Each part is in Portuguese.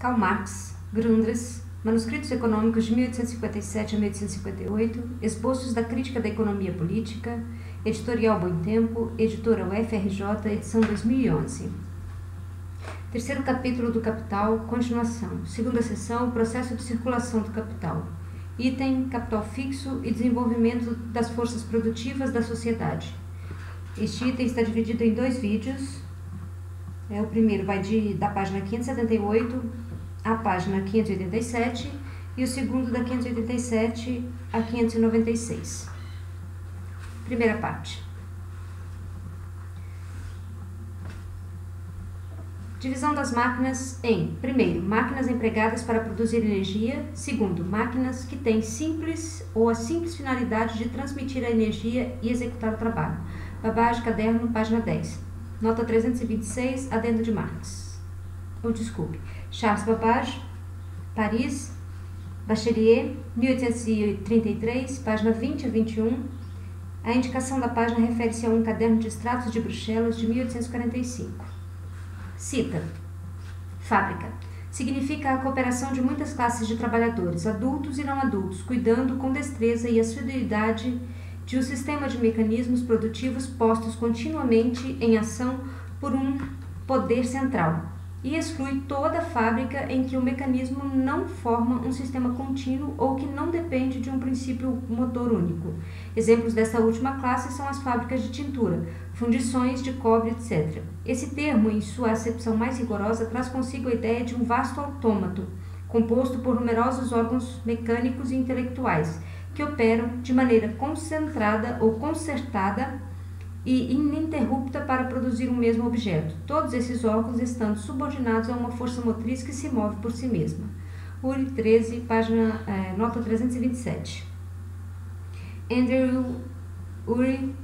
Karl Marx, Grundrisse, Manuscritos Econômicos de 1857 a 1858, Esboços da Crítica da Economia Política, Editorial Bom Tempo, Editora UFRJ, edição 2011. Terceiro capítulo do Capital, continuação. Segunda seção, processo de circulação do capital. Item, capital fixo e desenvolvimento das forças produtivas da sociedade. Este item está dividido em dois vídeos. O primeiro vai da página 578 à página 587 e o segundo da 587 a 596. Primeira parte. Divisão das máquinas em, primeiro, máquinas empregadas para produzir energia, segundo, máquinas que têm simples ou a simples finalidade de transmitir a energia e executar o trabalho. Babbage, caderno, página 10. Nota 326, adendo de Marx. Charles Babbage, Paris, Bachelier, 1833, página 20 a 21. A indicação da página refere-se a um caderno de extratos de Bruxelas de 1845. Cita: fábrica significa a cooperação de muitas classes de trabalhadores, adultos e não adultos, cuidando com destreza e assiduidade de um sistema de mecanismos produtivos postos continuamente em ação por um poder central, e exclui toda fábrica em que o mecanismo não forma um sistema contínuo ou que não depende de um princípio motor único. Exemplos dessa última classe são as fábricas de tintura, fundições de cobre, etc. Esse termo, em sua acepção mais rigorosa, traz consigo a ideia de um vasto autômato, composto por numerosos órgãos mecânicos e intelectuais, que operam de maneira concentrada ou concertada e ininterrupta para produzir um mesmo objeto, todos esses órgãos estando subordinados a uma força motriz que se move por si mesma. Urey 13, página, nota 327. Andrew Urey,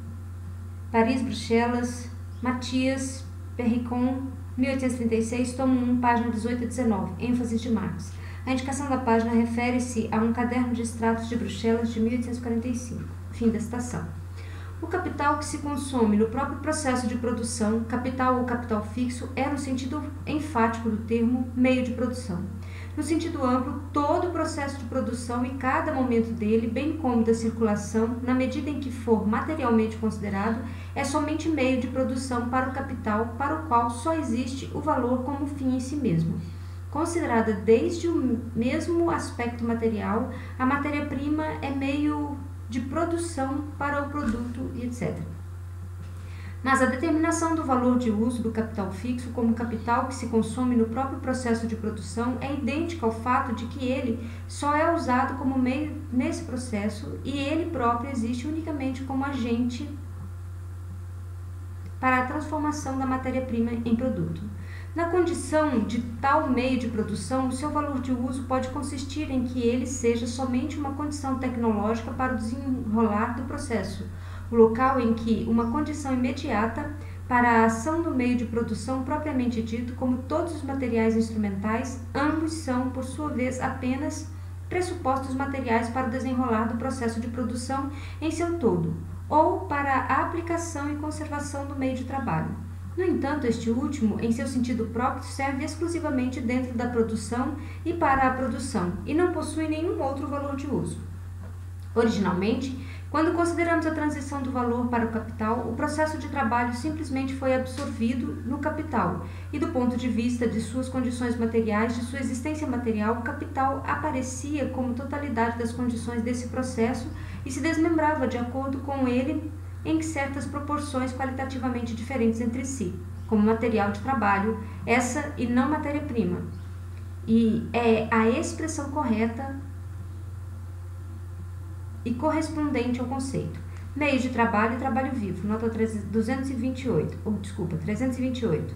Paris, Bruxelas, Mathias, Perricon, 1836, tomo 1, página 18 a 19, ênfase de Marx. A indicação da página refere-se a um caderno de extratos de Bruxelas de 1845. Fim da citação. O capital que se consome no próprio processo de produção, capital ou capital fixo, é, no sentido enfático do termo, meio de produção. No sentido amplo, todo o processo de produção e cada momento dele, bem como da circulação, na medida em que for materialmente considerado, é somente meio de produção para o capital, para o qual só existe o valor como fim em si mesmo. Considerada desde o mesmo aspecto material, a matéria-prima é meio de produção para o produto, etc. Mas a determinação do valor de uso do capital fixo como capital que se consome no próprio processo de produção é idêntica ao fato de que ele só é usado como meio nesse processo e ele próprio existe unicamente como agente para a transformação da matéria-prima em produto. Na condição de tal meio de produção, o seu valor de uso pode consistir em que ele seja somente uma condição tecnológica para o desenrolar do processo, o local em que uma condição imediata para a ação do meio de produção propriamente dito, como todos os materiais instrumentais, ambos são, por sua vez, apenas pressupostos materiais para o desenrolar do processo de produção em seu todo, ou para a aplicação e conservação do meio de trabalho. No entanto, este último, em seu sentido próprio, serve exclusivamente dentro da produção e para a produção, e não possui nenhum outro valor de uso. Originalmente, quando consideramos a transição do valor para o capital, o processo de trabalho simplesmente foi absorvido no capital, e do ponto de vista de suas condições materiais, de sua existência material, o capital aparecia como totalidade das condições desse processo e se desmembrava de acordo com ele em certas proporções qualitativamente diferentes entre si, como material de trabalho, essa e não matéria-prima. E é a expressão correta e correspondente ao conceito. Meio de trabalho e trabalho vivo, nota 328,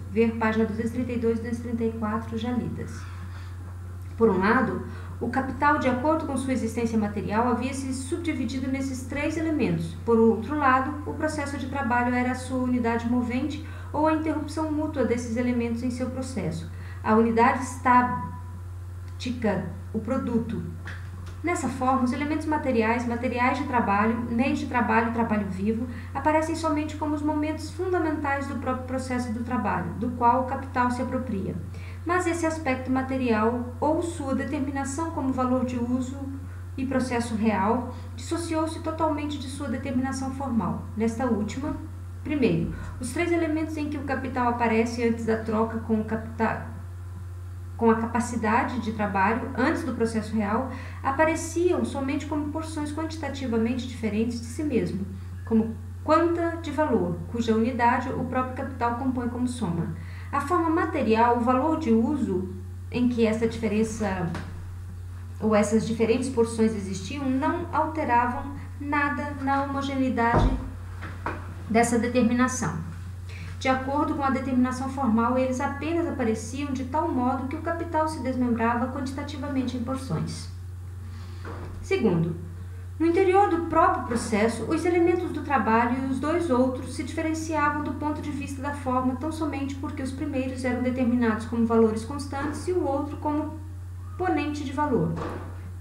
ver página 232 e 234 já lidas. Por um lado, o capital, de acordo com sua existência material, havia se subdividido nesses três elementos. Por outro lado, o processo de trabalho era a sua unidade movente ou a interrupção mútua desses elementos em seu processo. A unidade estática, o produto, Nessa forma, os elementos materiais, materiais de trabalho, meios de trabalho e trabalho vivo aparecem somente como os momentos fundamentais do próprio processo do trabalho, do qual o capital se apropria. Mas esse aspecto material, ou sua determinação como valor de uso e processo real, dissociou-se totalmente de sua determinação formal. Nesta última, primeiro, os três elementos em que o capital aparece antes da troca com a capacidade de trabalho, antes do processo real, apareciam somente como porções quantitativamente diferentes de si mesmo, como quanta de valor, cuja unidade o próprio capital compõe como soma. A forma material, o valor de uso em que essa diferença ou essas diferentes porções existiam, não alteravam nada na homogeneidade dessa determinação. De acordo com a determinação formal, eles apenas apareciam de tal modo que o capital se desmembrava quantitativamente em porções. Segundo, no interior do próprio processo, os elementos do trabalho e os dois outros se diferenciavam do ponto de vista da forma tão somente porque os primeiros eram determinados como valores constantes e o outro como ponente de valor.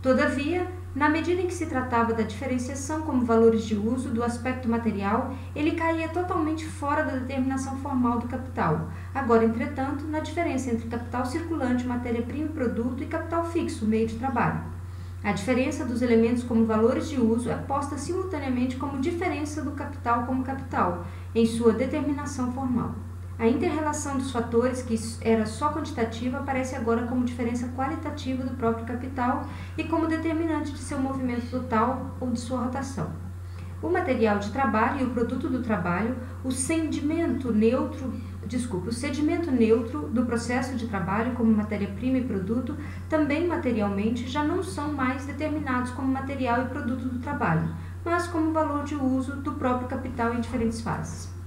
Todavia, na medida em que se tratava da diferenciação como valores de uso do aspecto material, ele caía totalmente fora da determinação formal do capital. Agora, entretanto, na diferença entre capital circulante, matéria-prima e produto, e capital fixo, meio de trabalho. A diferença dos elementos como valores de uso é posta simultaneamente como diferença do capital como capital, em sua determinação formal. A inter-relação dos fatores, que era só quantitativa, aparece agora como diferença qualitativa do próprio capital e como determinante de seu movimento total ou de sua rotação. O material de trabalho e o produto do trabalho, o sedimento neutro do processo de trabalho como matéria-prima e produto, também materialmente já não são mais determinados como material e produto do trabalho, mas como valor de uso do próprio capital em diferentes fases.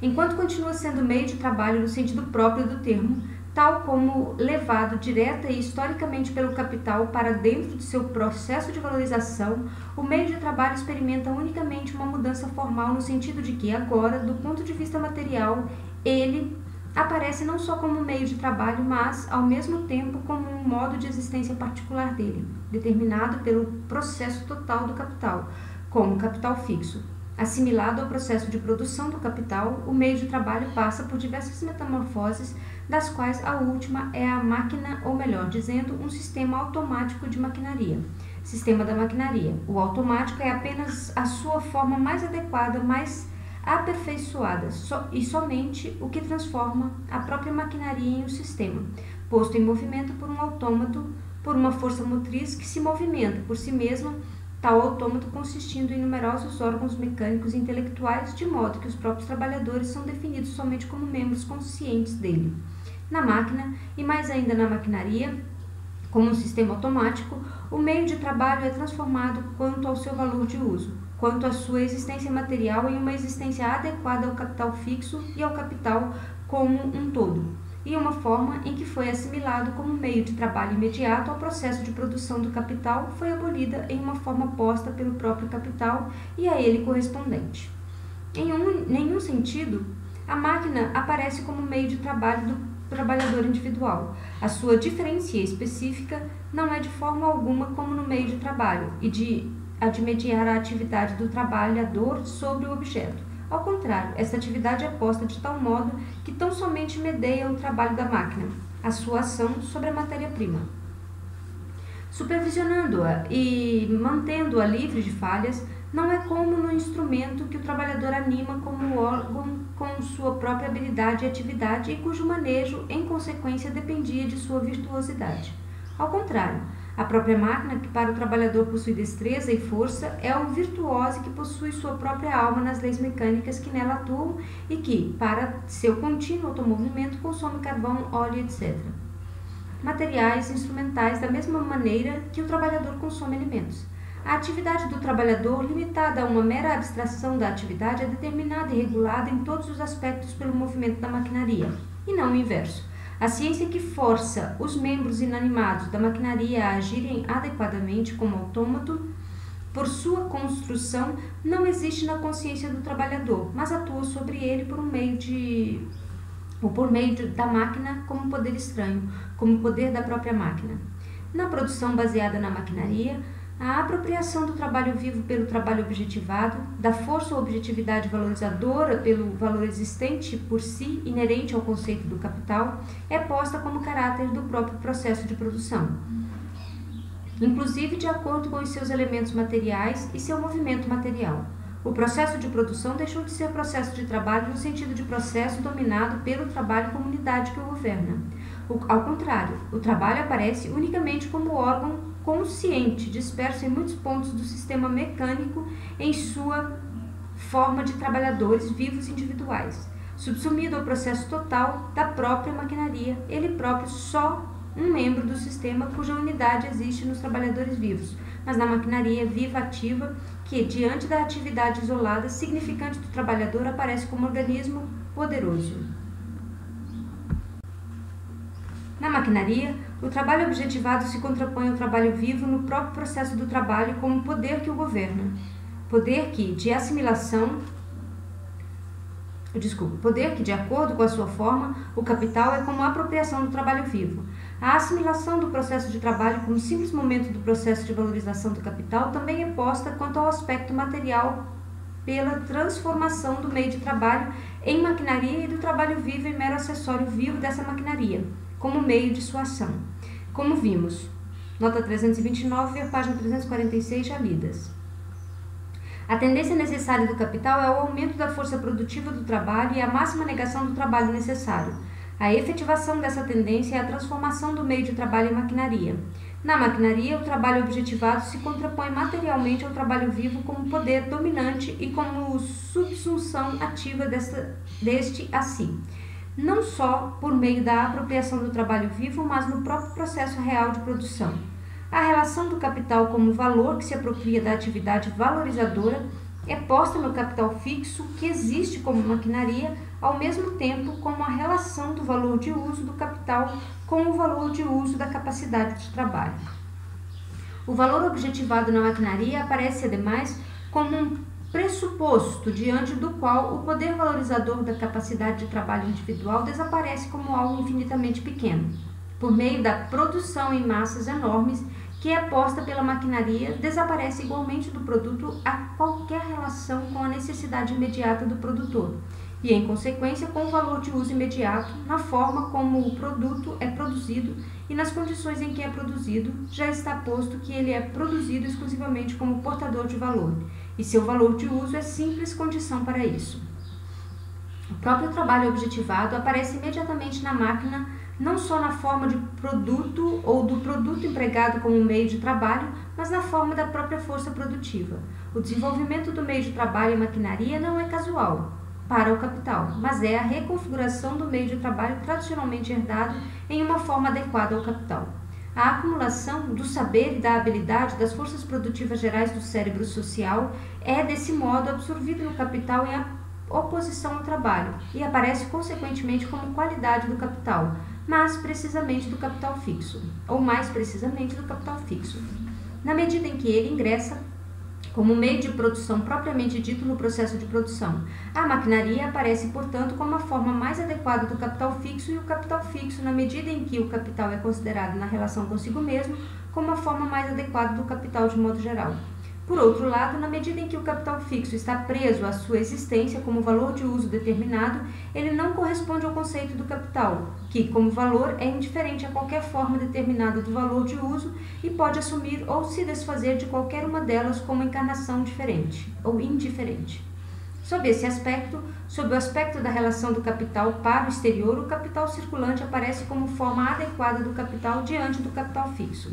Enquanto continua sendo meio de trabalho no sentido próprio do termo, tal como levado direta e historicamente pelo capital para dentro de seu processo de valorização, o meio de trabalho experimenta unicamente uma mudança formal no sentido de que, agora, do ponto de vista material, ele aparece não só como meio de trabalho, mas, ao mesmo tempo, como um modo de existência particular dele, determinado pelo processo total do capital, como capital fixo. Assimilado ao processo de produção do capital, o meio de trabalho passa por diversas metamorfoses, das quais a última é a máquina, ou melhor dizendo, um sistema automático de maquinaria. Sistema da maquinaria. O automático é apenas a sua forma mais adequada, mais aperfeiçoada, e somente o que transforma a própria maquinaria em um sistema, posto em movimento por um autômato, por uma força motriz que se movimenta por si mesma, tal autômato consistindo em numerosos órgãos mecânicos e intelectuais, de modo que os próprios trabalhadores são definidos somente como membros conscientes dele. Na máquina, e mais ainda na maquinaria, como um sistema automático, o meio de trabalho é transformado quanto ao seu valor de uso, quanto à sua existência material em uma existência adequada ao capital fixo e ao capital como um todo, e uma forma em que foi assimilado como meio de trabalho imediato ao processo de produção do capital foi abolida em uma forma posta pelo próprio capital e a ele correspondente. Em nenhum sentido, a máquina aparece como meio de trabalho do trabalhador individual. A sua diferencia específica não é de forma alguma como no meio de trabalho e de admediar a atividade do trabalhador sobre o objeto. Ao contrário, essa atividade é posta de tal modo que tão somente medeia o trabalho da máquina, a sua ação sobre a matéria-prima. Supervisionando-a e mantendo-a livre de falhas, não é como no instrumento que o trabalhador anima como órgão com sua própria habilidade e atividade e cujo manejo, em consequência, dependia de sua virtuosidade. Ao contrário, a própria máquina, que para o trabalhador possui destreza e força, é o virtuoso que possui sua própria alma nas leis mecânicas que nela atuam e que, para seu contínuo automovimento, consome carvão, óleo, etc. Materiais instrumentais da mesma maneira que o trabalhador consome alimentos. A atividade do trabalhador, limitada a uma mera abstração da atividade, é determinada e regulada em todos os aspectos pelo movimento da maquinaria, e não o inverso. A ciência que força os membros inanimados da maquinaria a agirem adequadamente como autômato, por sua construção, não existe na consciência do trabalhador, mas atua sobre ele por meio da máquina como poder estranho, como poder da própria máquina. Na produção baseada na maquinaria, a apropriação do trabalho vivo pelo trabalho objetivado, da força ou objetividade valorizadora pelo valor existente por si, inerente ao conceito do capital, é posta como caráter do próprio processo de produção, inclusive de acordo com os seus elementos materiais e seu movimento material. O processo de produção deixou de ser processo de trabalho no sentido de processo dominado pelo trabalho como unidade que o governa. Ao contrário, o trabalho aparece unicamente como órgão consciente, disperso em muitos pontos do sistema mecânico em sua forma de trabalhadores vivos individuais, subsumido ao processo total da própria maquinaria, ele próprio só um membro do sistema cuja unidade existe nos trabalhadores vivos, mas na maquinaria viva ativa que, diante da atividade isolada, significante do trabalhador, aparece como organismo poderoso. Na maquinaria, o trabalho objetivado se contrapõe ao trabalho vivo no próprio processo do trabalho como poder que o governa. Poder que, de acordo com a sua forma, o capital é como a apropriação do trabalho vivo. A assimilação do processo de trabalho como simples momento do processo de valorização do capital também é posta quanto ao aspecto material pela transformação do meio de trabalho em maquinaria e do trabalho vivo em mero acessório vivo dessa maquinaria, como meio de sua ação. Como vimos, nota 329 e a página 346 já lidas. A tendência necessária do capital é o aumento da força produtiva do trabalho e a máxima negação do trabalho necessário. A efetivação dessa tendência é a transformação do meio de trabalho em maquinaria. Na maquinaria, o trabalho objetivado se contrapõe materialmente ao trabalho vivo como poder dominante e como subsunção ativa deste a si, não só por meio da apropriação do trabalho vivo, mas no próprio processo real de produção. A relação do capital como valor que se apropria da atividade valorizadora é posta no capital fixo, que existe como maquinaria, ao mesmo tempo como a relação do valor de uso do capital com o valor de uso da capacidade de trabalho. O valor objetivado na maquinaria aparece, ademais, como um pressuposto diante do qual o poder valorizador da capacidade de trabalho individual desaparece como algo infinitamente pequeno. Por meio da produção em massas enormes, que é posta pela maquinaria, desaparece igualmente do produto a qualquer relação com a necessidade imediata do produtor e, em consequência, com o valor de uso imediato, na forma como o produto é produzido e nas condições em que é produzido, já está posto que ele é produzido exclusivamente como portador de valor, e seu valor de uso é simples condição para isso. O próprio trabalho objetivado aparece imediatamente na máquina, não só na forma de produto ou do produto empregado como meio de trabalho, mas na forma da própria força produtiva. O desenvolvimento do meio de trabalho em maquinaria não é casual para o capital, mas é a reconfiguração do meio de trabalho tradicionalmente herdado em uma forma adequada ao capital. A acumulação do saber e da habilidade das forças produtivas gerais do cérebro social é, desse modo, absorvido no capital em oposição ao trabalho e aparece, consequentemente, como qualidade do capital, mas precisamente do capital fixo, ou mais precisamente do capital fixo, na medida em que ele ingressa como meio de produção propriamente dito no processo de produção. A maquinaria aparece, portanto, como a forma mais adequada do capital fixo, e o capital fixo, na medida em que o capital é considerado na relação consigo mesmo, como a forma mais adequada do capital de modo geral. Por outro lado, na medida em que o capital fixo está preso à sua existência como valor de uso determinado, ele não corresponde ao conceito do capital, que, como valor, é indiferente a qualquer forma determinada do valor de uso e pode assumir ou se desfazer de qualquer uma delas como encarnação diferente ou indiferente. Sob esse aspecto, sob o aspecto da relação do capital para o exterior, o capital circulante aparece como forma adequada do capital diante do capital fixo.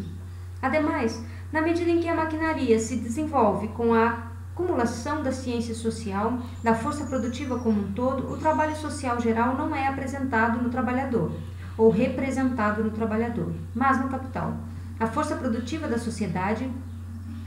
Ademais, na medida em que a maquinaria se desenvolve com a acumulação da ciência social, da força produtiva como um todo, o trabalho social geral não é apresentado no trabalhador, ou representado no trabalhador, mas no capital. A força produtiva da sociedade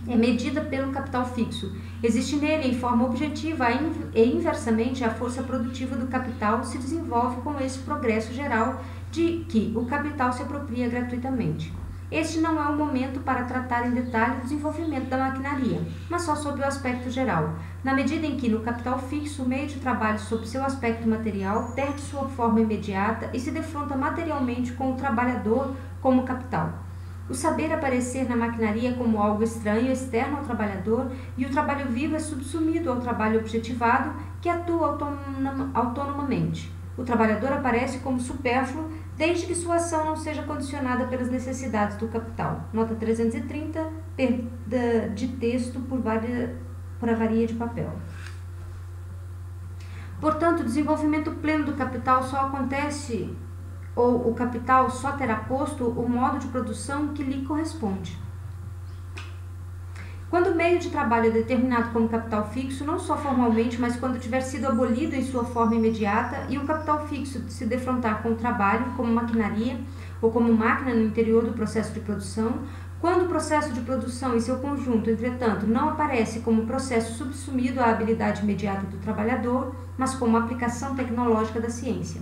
é medida pelo capital fixo. Existe nele em forma objetiva e inversamente a força produtiva do capital se desenvolve com esse progresso geral de que o capital se apropria gratuitamente. Este não é o momento para tratar em detalhe o desenvolvimento da maquinaria, mas só sob o aspecto geral, na medida em que no capital fixo o meio de trabalho sob seu aspecto material perde sua forma imediata e se defronta materialmente com o trabalhador como capital. O saber aparecer na maquinaria como algo estranho, externo ao trabalhador, e o trabalho vivo é subsumido ao trabalho objetivado, que atua autonomamente. O trabalhador aparece como supérfluo, desde que sua ação não seja condicionada pelas necessidades do capital. Nota 330, perda de texto por avaria de papel. Portanto, o desenvolvimento pleno do capital só acontece, ou o capital só terá posto o modo de produção que lhe corresponde. Quando o meio de trabalho é determinado como capital fixo, não só formalmente, mas quando tiver sido abolido em sua forma imediata e o capital fixo se defrontar com o trabalho como maquinaria ou como máquina no interior do processo de produção, quando o processo de produção em seu conjunto, entretanto, não aparece como processo subsumido à habilidade imediata do trabalhador, mas como aplicação tecnológica da ciência.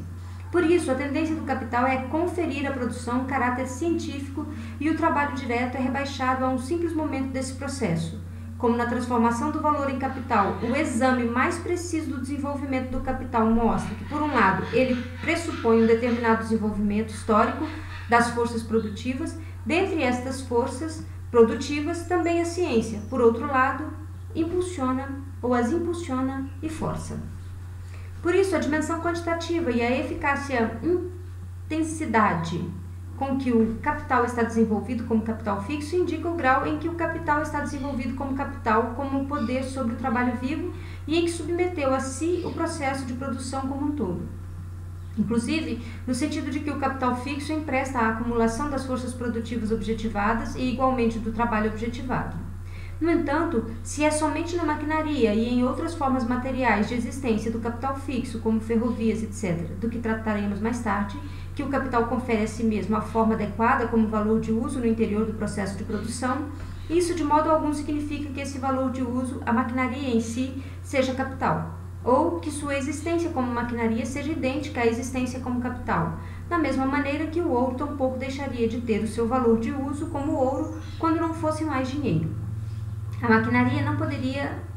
Por isso, a tendência do capital é conferir à produção um caráter científico e o trabalho direto é rebaixado a um simples momento desse processo. Como na transformação do valor em capital, o exame mais preciso do desenvolvimento do capital mostra que, por um lado, ele pressupõe um determinado desenvolvimento histórico das forças produtivas, dentre estas forças produtivas, também a ciência, por outro lado, as impulsiona e força. Por isso, a dimensão quantitativa e a eficácia intensidade com que o capital está desenvolvido como capital fixo indicam o grau em que o capital está desenvolvido como capital, como poder sobre o trabalho vivo e em que submeteu a si o processo de produção como um todo. Inclusive, no sentido de que o capital fixo empresta a acumulação das forças produtivas objetivadas e igualmente do trabalho objetivado. No entanto, se é somente na maquinaria e em outras formas materiais de existência do capital fixo, como ferrovias, etc., do que trataremos mais tarde, que o capital confere a si mesmo a forma adequada como valor de uso no interior do processo de produção, isso de modo algum significa que esse valor de uso, a maquinaria em si, seja capital, ou que sua existência como maquinaria seja idêntica à existência como capital, da mesma maneira que o ouro tampouco deixaria de ter o seu valor de uso como ouro quando não fosse mais dinheiro. A maquinaria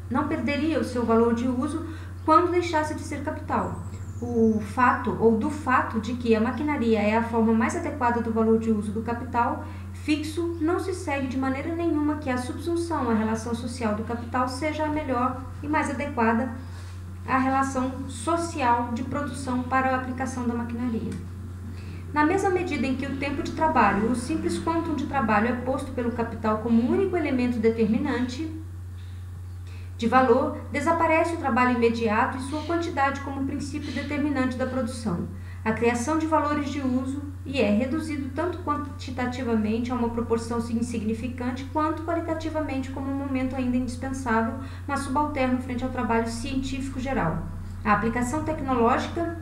não perderia o seu valor de uso quando deixasse de ser capital. Do fato de que a maquinaria é a forma mais adequada do valor de uso do capital fixo, não se segue de maneira nenhuma que a subsunção à relação social do capital seja a melhor e mais adequada à relação social de produção para a aplicação da maquinaria. Na mesma medida em que o tempo de trabalho, o simples quantum de trabalho é posto pelo capital como único elemento determinante de valor, desaparece o trabalho imediato e sua quantidade como princípio determinante da produção, a criação de valores de uso, e é reduzido tanto quantitativamente a uma proporção insignificante quanto qualitativamente como um momento ainda indispensável, mas subalterno frente ao trabalho científico geral. A aplicação tecnológica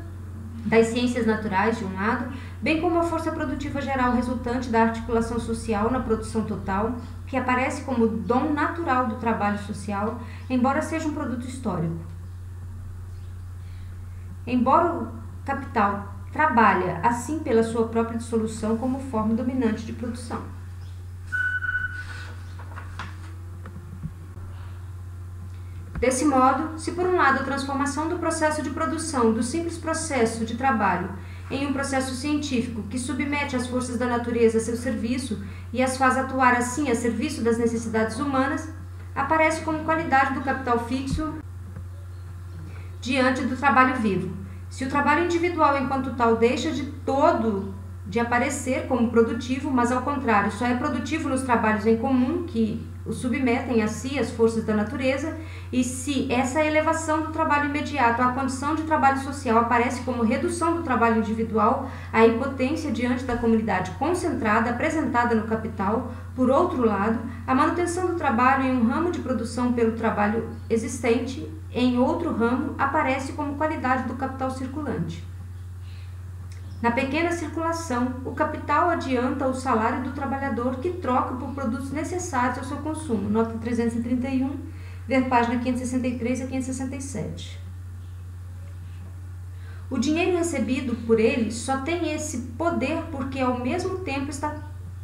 das ciências naturais, de um lado, bem como a força produtiva geral resultante da articulação social na produção total, que aparece como dom natural do trabalho social, embora seja um produto histórico. Embora o capital trabalha, assim, pela sua própria dissolução como forma dominante de produção. Desse modo, se por um lado a transformação do processo de produção do simples processo de trabalho em um processo científico que submete as forças da natureza a seu serviço e as faz atuar assim a serviço das necessidades humanas, aparece como qualidade do capital fixo diante do trabalho vivo. Se o trabalho individual enquanto tal deixa de todo de aparecer como produtivo, mas ao contrário, só é produtivo nos trabalhos em comum que o submetem a si as forças da natureza, e se essa elevação do trabalho imediato à condição de trabalho social aparece como redução do trabalho individual à impotência diante da comunidade concentrada apresentada no capital, por outro lado, a manutenção do trabalho em um ramo de produção pelo trabalho existente em outro ramo aparece como qualidade do capital circulante. Na pequena circulação, o capital adianta o salário do trabalhador que troca por produtos necessários ao seu consumo. Nota 331, ver página 563 a 567. O dinheiro recebido por ele só tem esse poder porque ao mesmo tempo está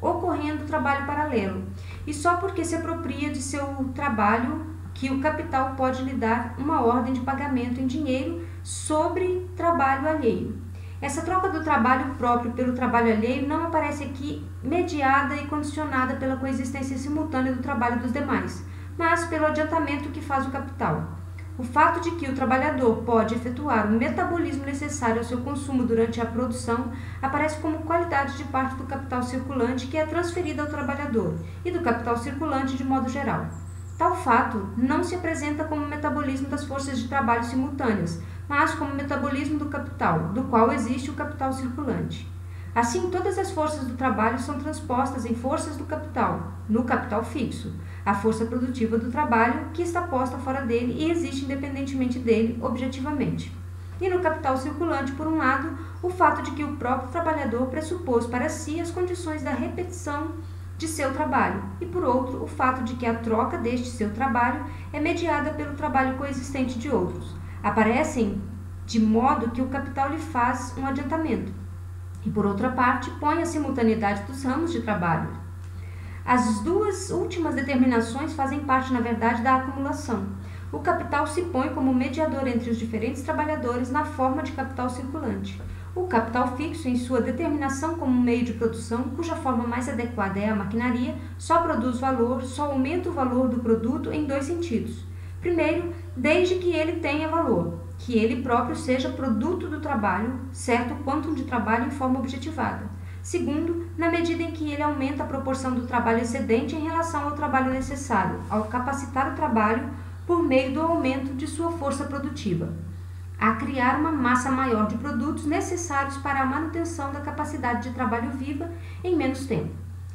ocorrendo trabalho paralelo, e só porque se apropria de seu trabalho que o capital pode lhe dar uma ordem de pagamento em dinheiro sobre trabalho alheio. Essa troca do trabalho próprio pelo trabalho alheio não aparece aqui mediada e condicionada pela coexistência simultânea do trabalho dos demais, mas pelo adiantamento que faz o capital. O fato de que o trabalhador pode efetuar o metabolismo necessário ao seu consumo durante a produção aparece como qualidade de parte do capital circulante que é transferida ao trabalhador e do capital circulante de modo geral. Tal fato não se apresenta como metabolismo das forças de trabalho simultâneas, mas como metabolismo do capital, do qual existe o capital circulante. Assim, todas as forças do trabalho são transpostas em forças do capital, no capital fixo, a força produtiva do trabalho que está posta fora dele e existe independentemente dele, objetivamente. E no capital circulante, por um lado, o fato de que o próprio trabalhador pressupôs para si as condições da repetição de seu trabalho, e por outro, o fato de que a troca deste seu trabalho é mediada pelo trabalho coexistente de outros. Aparecem de modo que o capital lhe faz um adiantamento, e por outra parte, põe a simultaneidade dos ramos de trabalho. As duas últimas determinações fazem parte, na verdade, da acumulação. O capital se põe como mediador entre os diferentes trabalhadores na forma de capital circulante. O capital fixo, em sua determinação como meio de produção, cuja forma mais adequada é a maquinaria, só produz valor, só aumenta o valor do produto em dois sentidos. Primeiro, desde que ele tenha valor, que ele próprio seja produto do trabalho, certo quantum de trabalho em forma objetivada. Segundo, na medida em que ele aumenta a proporção do trabalho excedente em relação ao trabalho necessário, ao capacitar o trabalho por meio do aumento de sua força produtiva, a criar uma massa maior de produtos necessários para a manutenção da capacidade de trabalho viva em menos tempo.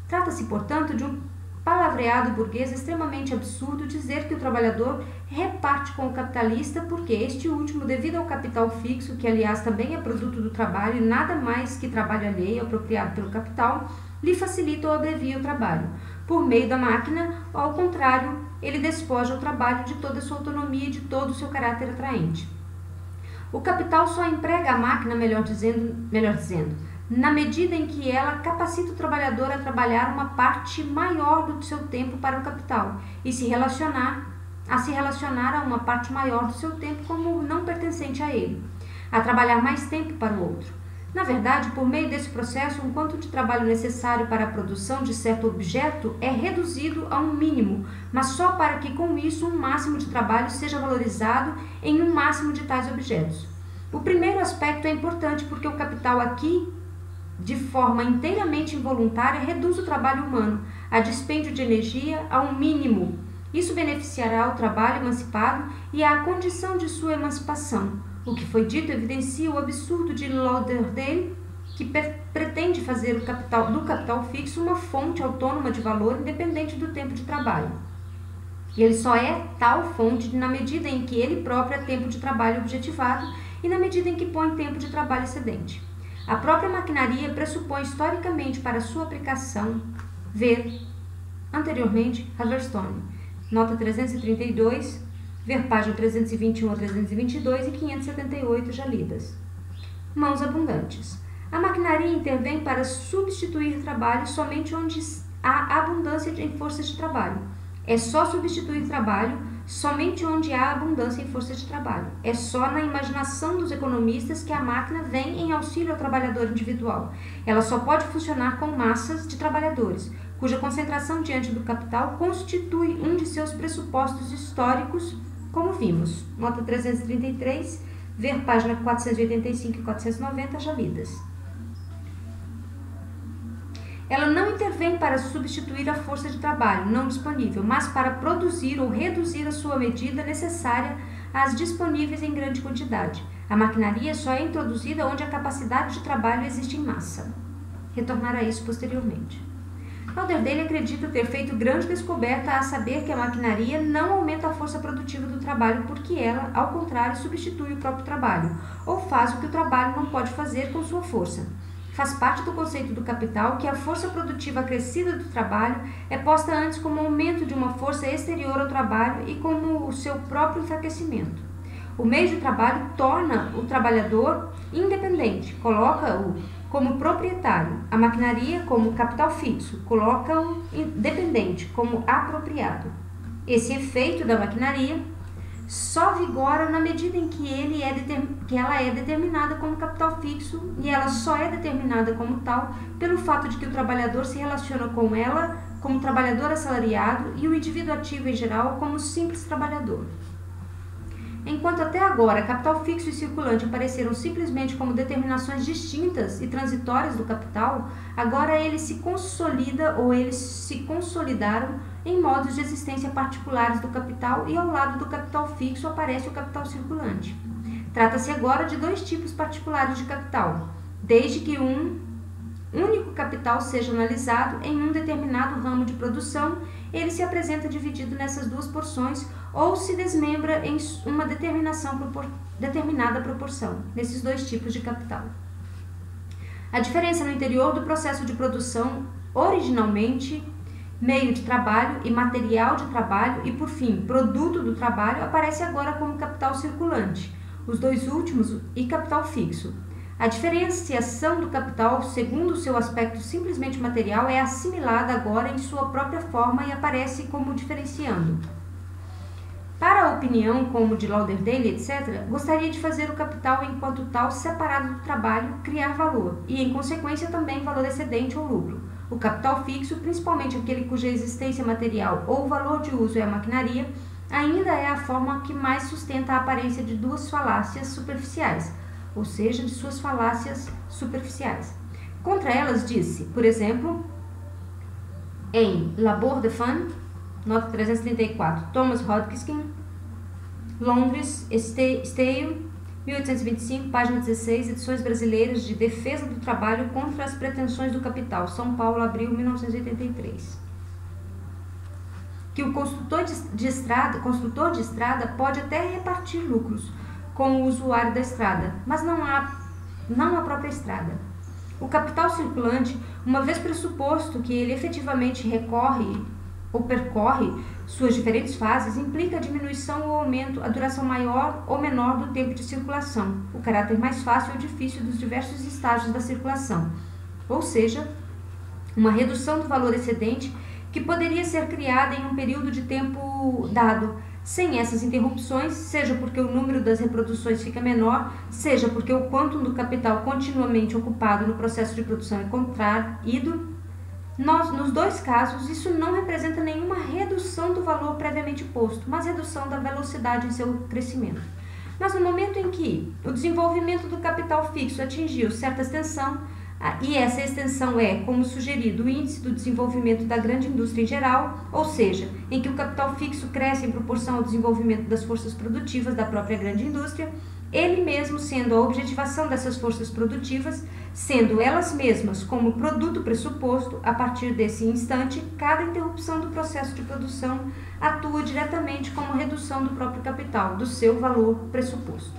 Trata-se, portanto, de um palavreado burguês extremamente absurdo dizer que o trabalhador reparte com o capitalista porque este último, devido ao capital fixo, que aliás também é produto do trabalho e nada mais que trabalho alheio apropriado pelo capital, lhe facilita ou abrevia o trabalho. Por meio da máquina, ao contrário, ele despoja o trabalho de toda a sua autonomia e de todo o seu caráter atraente. O capital só emprega a máquina, melhor dizendo, na medida em que ela capacita o trabalhador a trabalhar uma parte maior do seu tempo para o capital e se relacionar a uma parte maior do seu tempo como não pertencente a ele, a trabalhar mais tempo para o outro. Na verdade, por meio desse processo, um quanto de trabalho necessário para a produção de certo objeto é reduzido a um mínimo, mas só para que com isso um máximo de trabalho seja valorizado em um máximo de tais objetos. O primeiro aspecto é importante porque o capital aqui, de forma inteiramente involuntária, reduz o trabalho humano, a dispêndio de energia, a um mínimo. Isso beneficiará o trabalho emancipado e a condição de sua emancipação. O que foi dito evidencia o absurdo de Lauderdale, que pretende fazer do capital fixo uma fonte autônoma de valor independente do tempo de trabalho. Ele só é tal fonte na medida em que ele próprio é tempo de trabalho objetivado e na medida em que põe tempo de trabalho excedente. A própria maquinaria pressupõe historicamente para sua aplicação, ver anteriormente Haverstone, nota 332, ver página 321 a 322 e 578 já lidas. Mãos abundantes. A maquinaria intervém para substituir trabalho somente onde há abundância em forças de trabalho. É só substituir trabalho somente onde há abundância em forças de trabalho. É só na imaginação dos economistas que a máquina vem em auxílio ao trabalhador individual. Ela só pode funcionar com massas de trabalhadores, cuja concentração diante do capital constitui um de seus pressupostos históricos, como vimos. Nota 333, ver página 485 e 490 já lidas. Ela não intervém para substituir a força de trabalho não disponível, mas para produzir ou reduzir a sua medida necessária às disponíveis em grande quantidade. A maquinaria só é introduzida onde a capacidade de trabalho existe em massa. Retornar a isso posteriormente. Lauderdale acredita ter feito grande descoberta a saber que a maquinaria não aumenta a força produtiva do trabalho porque ela, ao contrário, substitui o próprio trabalho, ou faz o que o trabalho não pode fazer com sua força. Faz parte do conceito do capital que a força produtiva acrescida do trabalho é posta antes como aumento de uma força exterior ao trabalho e como o seu próprio enfraquecimento. O meio de trabalho torna o trabalhador independente, coloca-o como proprietário, a maquinaria como capital fixo, coloca-o dependente, como apropriado. Esse efeito da maquinaria só vigora na medida em que ela é determinada como capital fixo, e ela só é determinada como tal pelo fato de que o trabalhador se relaciona com ela como trabalhador assalariado e o indivíduo ativo em geral como simples trabalhador. Enquanto até agora capital fixo e circulante apareceram simplesmente como determinações distintas e transitórias do capital, agora ele se consolida ou eles se consolidaram em modos de existência particulares do capital, e ao lado do capital fixo aparece o capital circulante. Trata-se agora de dois tipos particulares de capital, desde que um único capital seja analisado em um determinado ramo de produção, ele se apresenta dividido nessas duas porções ou se desmembra em uma determinada proporção, nesses dois tipos de capital. A diferença no interior do processo de produção, originalmente meio de trabalho e material de trabalho, e por fim, produto do trabalho, aparece agora como capital circulante, os dois últimos, e capital fixo. A diferenciação do capital, segundo o seu aspecto simplesmente material, é assimilada agora em sua própria forma e aparece como diferenciando. Para a opinião como de Lauderdale, etc., gostaria de fazer o capital enquanto tal separado do trabalho criar valor e, em consequência, também valor excedente ou lucro. O capital fixo, principalmente aquele cuja existência material ou valor de uso é a maquinaria, ainda é a forma que mais sustenta a aparência de duas falácias superficiais, ou seja, de suas falácias superficiais. Contra elas disse, por exemplo, em Labor de Fun, nota 334, Thomas Hodgkin, Londres, Stale, 1825, página 16, Edições Brasileiras de Defesa do Trabalho contra as Pretensões do Capital, São Paulo, abril 1983. Que o construtor de estrada pode até repartir lucros com o usuário da estrada, mas não a própria estrada. O capital circulante, uma vez pressuposto que ele efetivamente recorre ou percorre suas diferentes fases, implica a diminuição ou aumento, a duração maior ou menor do tempo de circulação, o caráter mais fácil ou difícil dos diversos estágios da circulação, ou seja, uma redução do valor excedente que poderia ser criada em um período de tempo dado, sem essas interrupções, seja porque o número das reproduções fica menor, seja porque o quantum do capital continuamente ocupado no processo de produção é contraído. Nos dois casos, isso não representa nenhuma redução do valor previamente posto, mas redução da velocidade em seu crescimento. Mas no momento em que o desenvolvimento do capital fixo atingiu certa extensão, e essa extensão é, como sugerido, o índice do desenvolvimento da grande indústria em geral, ou seja, em que o capital fixo cresce em proporção ao desenvolvimento das forças produtivas da própria grande indústria, ele mesmo sendo a objetivação dessas forças produtivas, sendo elas mesmas como produto pressuposto, a partir desse instante, cada interrupção do processo de produção atua diretamente como redução do próprio capital, do seu valor pressuposto.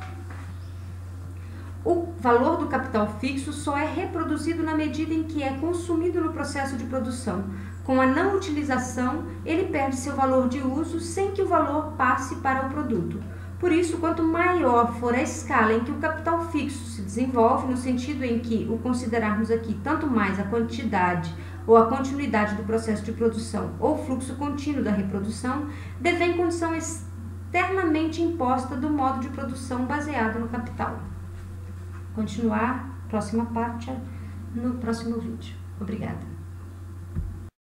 O valor do capital fixo só é reproduzido na medida em que é consumido no processo de produção. Com a não utilização, ele perde seu valor de uso sem que o valor passe para o produto. Por isso, quanto maior for a escala em que o capital fixo se desenvolve, no sentido em que o considerarmos aqui tanto mais a quantidade ou a continuidade do processo de produção ou o fluxo contínuo da reprodução, devém condição externamente imposta do modo de produção baseado no capital. Continuar, próxima parte, no próximo vídeo. Obrigada.